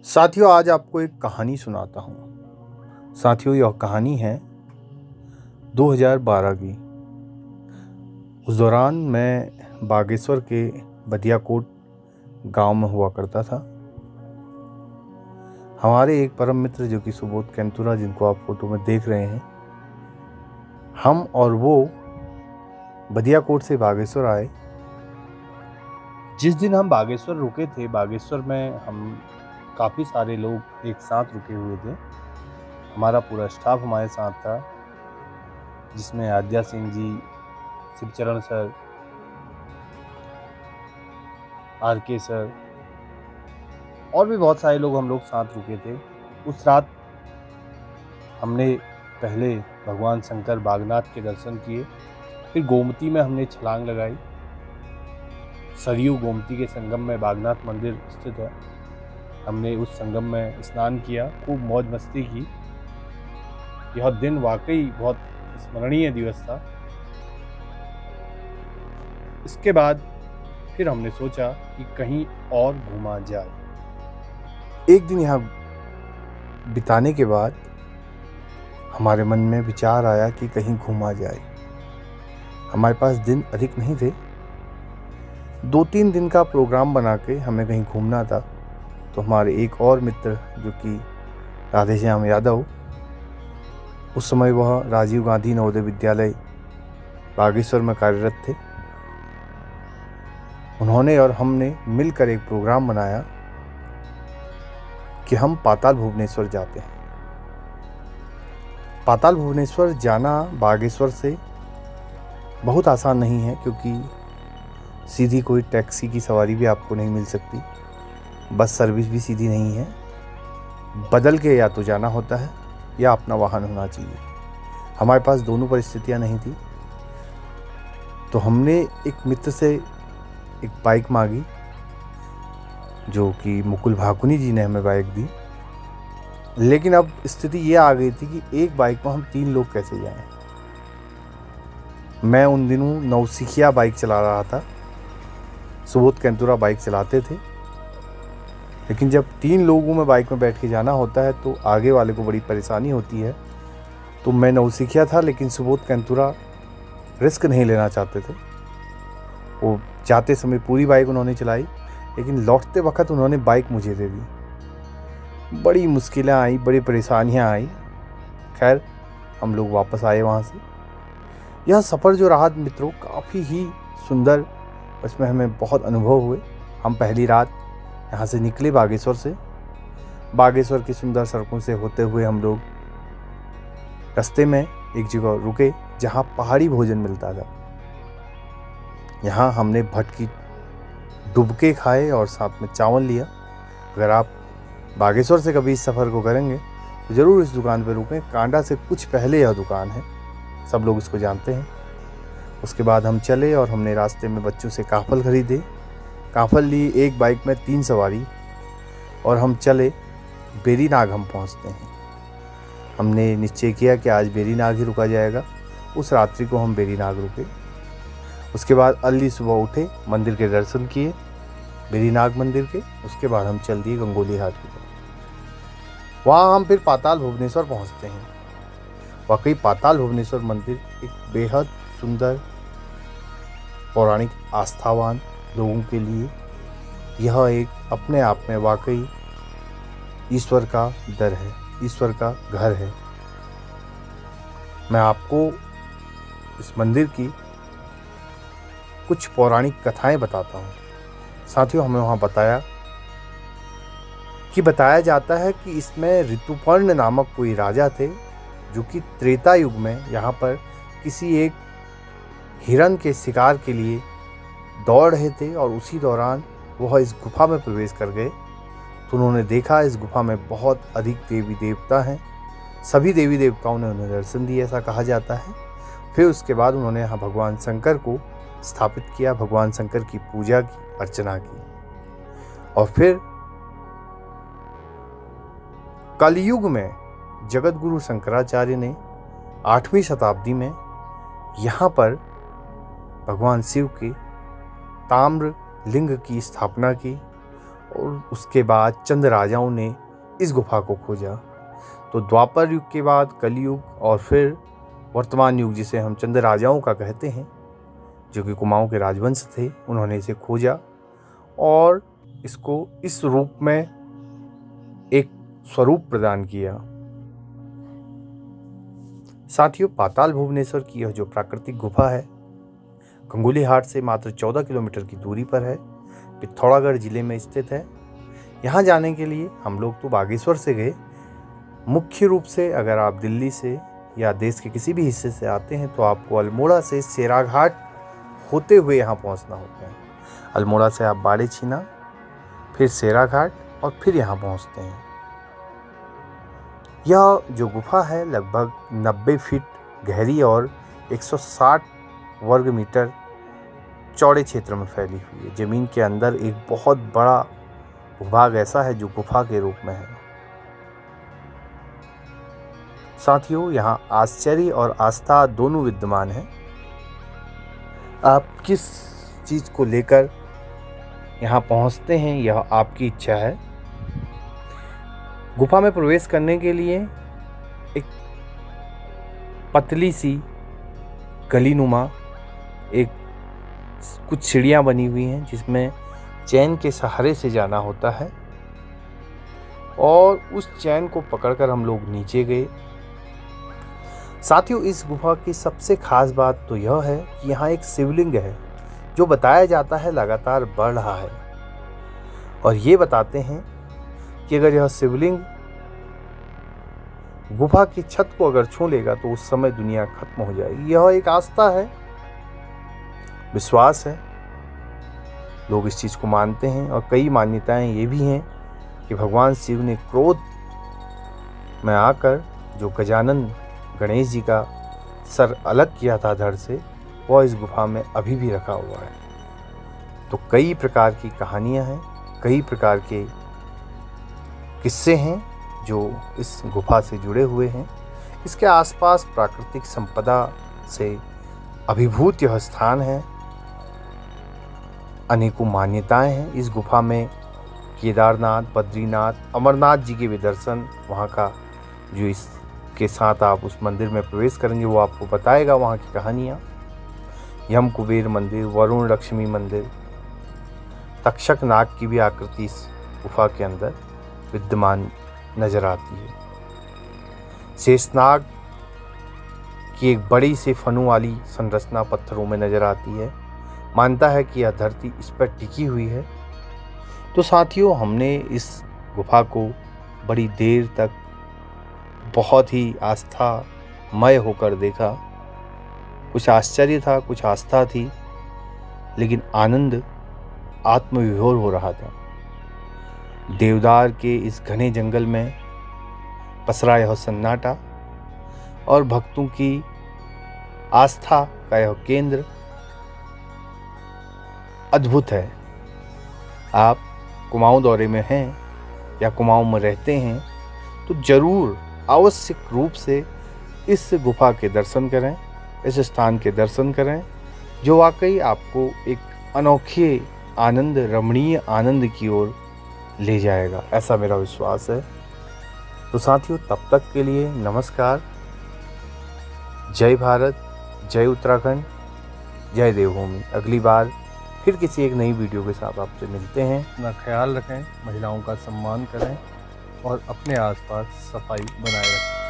साथियों, आज आपको एक कहानी सुनाता हूँ। साथियों, यह कहानी है 2012 की। उस दौरान मैं बागेश्वर के बदियाकोट गांव में हुआ करता था। हमारे एक परम मित्र जो कि सुबोध कैंतुरा, जिनको आप फोटो में देख रहे हैं, हम और वो बदियाकोट से बागेश्वर आए। जिस दिन हम बागेश्वर रुके थे, बागेश्वर में हम काफ़ी सारे लोग एक साथ रुके हुए थे। हमारा पूरा स्टाफ हमारे साथ था, जिसमें आद्या Singh ji, Shivcharan sir, R K. Sir और भी बहुत सारे लोग हम लोग साथ रुके थे। उस रात हमने पहले भगवान शंकर बागनाथ के दर्शन किए, फिर गोमती में हमने छलांग लगाई। सरयू गोमती के संगम में बागनाथ मंदिर स्थित है। हमने उस संगम में स्नान किया, खूब मौज मस्ती की। यह दिन वाकई बहुत स्मरणीय दिवस था। इसके बाद फिर हमने सोचा कि कहीं और घूमा जाए। एक दिन यहाँ बिताने के बाद हमारे मन में विचार आया कि कहीं घूमा जाए। हमारे पास दिन अधिक नहीं थे, 2-3 दिन का प्रोग्राम बना के हमें कहीं घूमना था। तो हमारे एक और मित्र जो कि राधेश्याम यादव, उस समय वह राजीव गांधी नवोदय विद्यालय बागेश्वर में कार्यरत थे, उन्होंने और हमने मिलकर एक प्रोग्राम बनाया कि हम पाताल भुवनेश्वर जाते हैं। पाताल भुवनेश्वर जाना बागेश्वर से बहुत आसान नहीं है, क्योंकि सीधी कोई टैक्सी की सवारी भी आपको नहीं मिल सकती, बस सर्विस भी सीधी नहीं है। बदल के या तो जाना होता है या अपना वाहन होना चाहिए। हमारे पास दोनों परिस्थितियां नहीं थी, तो हमने एक मित्र से एक बाइक मांगी, जो कि मुकुल भाकुनी जी ने हमें बाइक दी। लेकिन अब स्थिति ये आ गई थी कि एक बाइक पर हम 3 लोग कैसे जाएं। मैं उन दिनों नौसिखिया बाइक चला रहा था, सुबोध कैंतुरा बाइक चलाते थे। लेकिन जब 3 लोगों में बाइक में बैठ के जाना होता है तो आगे वाले को बड़ी परेशानी होती है। तो मैं नौसिखिया था, लेकिन सुबोध कैंतुरा रिस्क नहीं लेना चाहते थे। वो जाते समय पूरी बाइक उन्होंने चलाई, लेकिन लौटते वक्त उन्होंने बाइक मुझे दे दी। बड़ी मुश्किलें आई, बड़ी परेशानियां आई। खैर, हम लोग वापस आए वहाँ से। यह सफ़र जो रहा मित्रों, काफ़ी ही सुंदर, उसमें हमें बहुत अनुभव हुए। हम पहली रात यहाँ से निकले बागेश्वर से। बागेश्वर की सुंदर सड़कों से होते हुए हम लोग रास्ते में एक जगह रुके जहाँ पहाड़ी भोजन मिलता था। यहाँ हमने भटकी डुबके खाए और साथ में चावल लिया। अगर आप बागेश्वर से कभी इस सफ़र को करेंगे तो ज़रूर इस दुकान पर रुकें। कांडा से कुछ पहले यह दुकान है, सब लोग इसको जानते हैं। उसके बाद हम चले और हमने रास्ते में बच्चों से काफ़ल खरीदे। काफ़ल ली, एक बाइक में 3 सवारी, और हम चले। बेरीनाग हम पहुंचते हैं। हमने निश्चय किया कि आज बेरीनाग ही रुका जाएगा। उस रात्रि को हम बेरीनाग रुके। उसके बाद अर्ली सुबह उठे, मंदिर के दर्शन किए, बेरीनाग मंदिर के। उसके बाद हम चल दिए गंगोली घाट की तरफ। वहाँ हम फिर पाताल भुवनेश्वर पहुँचते हैं। वाकई पाताल भुवनेश्वर मंदिर एक बेहद सुंदर, पौराणिक, आस्थावान लोगों के लिए यह एक अपने आप में वाकई ईश्वर का दर है, ईश्वर का घर है। मैं आपको इस मंदिर की कुछ पौराणिक कथाएं बताता हूँ। साथियों, हमें वहाँ बताया जाता है कि इसमें ऋतुपर्ण नामक कोई राजा थे, जो कि त्रेता युग में यहाँ पर किसी एक हिरण के शिकार के लिए दौड़ रहे थे, और उसी दौरान वह इस गुफा में प्रवेश कर गए। तो उन्होंने देखा इस गुफा में बहुत अधिक देवी देवता हैं। सभी देवी देवताओं ने उन्हें दर्शन दिए, ऐसा कहा जाता है। फिर उसके बाद उन्होंने यहाँ भगवान शंकर को स्थापित किया, भगवान शंकर की पूजा की, अर्चना की। और फिर कलयुग में जगत गुरु शंकराचार्य ने 8वीं शताब्दी में यहाँ पर भगवान शिव के ताम्र लिंग की स्थापना की, और उसके बाद चंद राजाओं ने इस गुफा को खोजा। तो द्वापर युग के बाद कलयुग और फिर वर्तमान युग, जिसे हम चंद राजाओं का कहते हैं, जो कि कुमाऊं के राजवंश थे, उन्होंने इसे खोजा और इसको इस रूप में एक स्वरूप प्रदान किया। साथियों, पाताल भुवनेश्वर की यह जो प्राकृतिक गुफा है, गंगोली हाट से मात्र 14 किलोमीटर की दूरी पर है, पिथौरागढ़ जिले में स्थित है। यहाँ जाने के लिए हम लोग तो बागेश्वर से गए। मुख्य रूप से अगर आप दिल्ली से या देश के किसी भी हिस्से से आते हैं तो आपको अल्मोड़ा से सेराघाट होते हुए यहाँ पहुँचना होता है। अल्मोड़ा से आप बाड़े छीना, फिर सेराघाट और फिर यहाँ पहुँचते हैं। यह जो गुफा है लगभग 90 फीट गहरी और 160 वर्ग मीटर चौड़े क्षेत्र में फैली हुई है। ज़मीन के अंदर एक बहुत बड़ा भूभाग ऐसा है जो गुफा के रूप में है। साथियों, यहाँ आश्चर्य और आस्था दोनों विद्यमान है। आप किस चीज़ को लेकर यहाँ पहुँचते हैं यह आपकी इच्छा है। गुफा में प्रवेश करने के लिए एक पतली सी गलीनुमा एक कुछ सीढ़ियाँ बनी हुई हैं जिसमें चैन के सहारे से जाना होता है और उस चैन को पकड़कर हम लोग नीचे गए। साथियों, इस गुफा की सबसे खास बात तो यह है कि यहाँ एक शिवलिंग है जो बताया जाता है लगातार बढ़ रहा है और ये बताते हैं कि अगर यह शिवलिंग गुफा की छत को अगर छू लेगा तो उस समय दुनिया खत्म हो जाएगी। यह एक आस्था है, विश्वास है, लोग इस चीज़ को मानते हैं। और कई मान्यताएं ये भी हैं कि भगवान शिव ने क्रोध में आकर जो गजानन गणेश जी का सर अलग किया था धड़ से, वह इस गुफा में अभी भी रखा हुआ है। तो कई प्रकार की कहानियां हैं, कई प्रकार के किस्से हैं जो इस गुफा से जुड़े हुए हैं। इसके आसपास प्राकृतिक संपदा से अभिभूत यह स्थान है। अनेकों मान्यताएं हैं इस गुफा में। केदारनाथ, बद्रीनाथ, अमरनाथ जी के भी दर्शन, वहाँ का जो इसके साथ आप उस मंदिर में प्रवेश करेंगे वो आपको बताएगा वहाँ की कहानियाँ। यम कुबेर मंदिर, वरुण लक्ष्मी मंदिर, तक्षक नाग की भी आकृति इस गुफा के अंदर विद्यमान नजर आती है। शेषनाग की एक बड़ी सी फनों वाली संरचना पत्थरों में नजर आती है। मानता है कि यह धरती इस पर टिकी हुई है। तो साथियों, हमने इस गुफा को बड़ी देर तक बहुत ही आस्थामय होकर देखा। कुछ आश्चर्य था, कुछ आस्था थी, लेकिन आनंद आत्मविभोर हो रहा था। देवदार के इस घने जंगल में पसरा यह सन्नाटा और भक्तों की आस्था का यह केंद्र अद्भुत है। आप कुमाऊं दौरे में हैं या कुमाऊं में रहते हैं तो जरूर आवश्यक रूप से इस गुफा के दर्शन करें, इस स्थान के दर्शन करें, जो वाकई आपको एक अनोखे आनंद, रमणीय आनंद की ओर ले जाएगा, ऐसा मेरा विश्वास है। तो साथियों, तब तक के लिए नमस्कार। जय भारत, जय उत्तराखंड, जय देवभूमि। अगली बार फिर किसी एक नई वीडियो के साथ आपसे मिलते हैं। अपना ख्याल रखें, महिलाओं का सम्मान करें और अपने आसपास सफाई बनाए रखें।